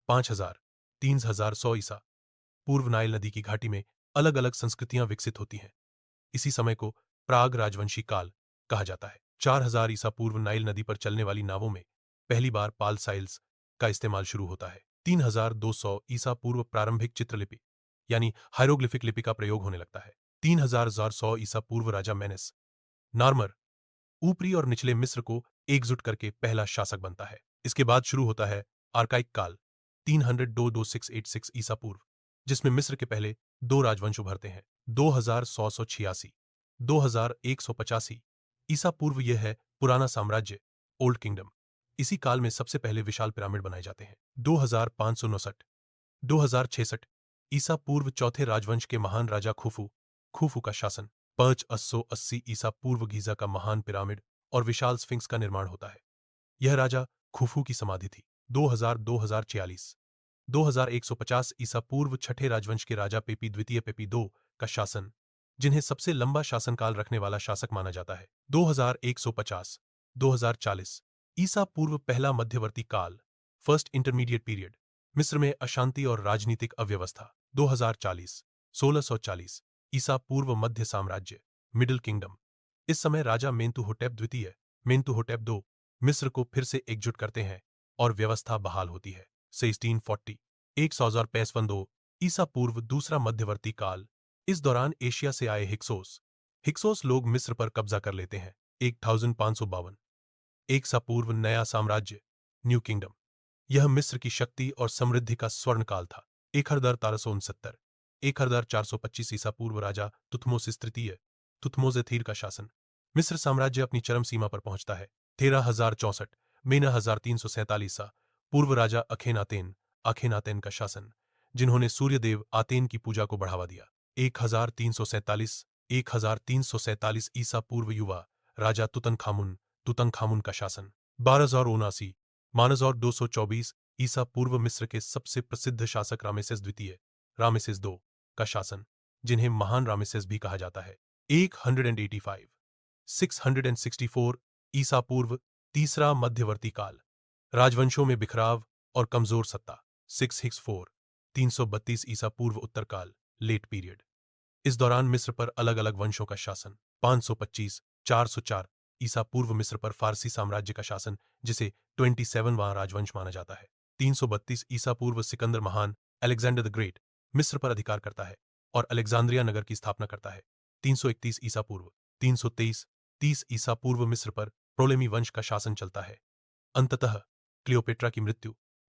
5000 3100 ईसा पूर्व नाइल नदी की घाटी में अलग अलग संस्कृतियां विकसित होती हैं। इसी समय को प्राग राजवंशी काल कहा जाता है। 4000 ईसा पूर्व नाइल नदी पर चलने वाली नावों में पहली बार पाल साइल्स का इस्तेमाल शुरू होता है। 3200 ईसा पूर्व प्रारंभिक चित्रलिपि यानी हायरोग्लिफिक लिपि का प्रयोग होने लगता है। 3100 ईसा पूर्व राजा मेनेस नार्मर ऊपरी और निचले मिस्र को एकजुट करके पहला शासक बनता है। इसके बाद शुरू होता है आर्काइक काल 300-2686 ईसा पूर्व, जिसमें मिस्र के पहले दो राजवंश उभरते हैं। 2186 2185 ईसा पूर्व यह है पुराना साम्राज्य ओल्ड किंगडम। इसी काल में सबसे पहले विशाल पिरामिड बनाए जाते हैं। 2559 2066 ईसा पूर्व चौथे राजवंश के महान राजा खुफू खुफू का शासन। 580 ईसा पूर्व गीजा का महान पिरामिड और विशाल स्फिंक्स का निर्माण होता है। यह राजा खुफू की समाधि थी। 2046 2150 ईसा पूर्व छठे राजवंश के राजा पेपी द्वितीय पेपी दो का शासन, जिन्हें सबसे लंबा शासनकाल रखने वाला शासक माना जाता है। 2150 2040 ईसा पूर्व पहला मध्यवर्ती काल फर्स्ट इंटरमीडिएट पीरियड, मिस्र में अशांति और राजनीतिक अव्यवस्था। 2040 1640 ईसा पूर्व मध्य साम्राज्य मिडिल किंगडम। इस समय राजा मेंतुहोटेप द्वितीय मेंतुहोटेप दो मिस्र को फिर से एकजुट करते हैं और व्यवस्था बहाल होती है। 1640 1052 ईसा पूर्व दूसरा मध्यवर्ती काल। इस दौरान एशिया से आए हिक्सोस लोग मिस्र पर कब्जा कर लेते हैं। 1552 एक सा पूर्व नया साम्राज्य न्यू किंगडम। यह मिस्र की शक्ति और समृद्धि का स्वर्ण काल था। 1369 1425 ईसा पूर्व राजा तुथमोसिस तृतीय तुथमोस-ए-थीर का शासन। मिस्र साम्राज्य अपनी चरम सीमा पर पहुंचता है। 1364 मेना 1347 ईसा पूर्व राजा अखेनातेन का शासन, जिन्होंने सूर्यदेव आतेन की पूजा को बढ़ावा दिया। 1347 ईसा पूर्व युवा राजा तुतनखामुन का शासन। 1279 मानजौर 224 ईसा पूर्व मिस्र के सबसे प्रसिद्ध शासक रामेसेस द्वितीय रामेसेस दो का शासन, जिन्हें महान रामेसेस भी कहा जाता है। 185 664 ईसा पूर्व तीसरा मध्यवर्ती काल। राजवंशों में बिखराव और कमजोर सत्ता। 664 332 ईसा पूर्व उत्तरकाल लेट पीरियड। इस दौरान मिस्र पर अलग अलग वंशों का शासन। 525 404 ईसा पूर्व मिस्र पर फारसी साम्राज्य का शासन, जिसे 27वां राजवंश माना जाता है। 332 ईसा पूर्व सिकंदर महान अलेक्जेंडर द ग्रेट मिस्र पर अधिकार करता है और अलेक्जेंड्रिया नगर की स्थापना करता है। 331 ईसा पूर्व 323 30 ईसा पूर्व मिस्र पर प्टोलेमी वंश का शासन चलता है। अंततः क्लियोपेट्रा की मृत्यु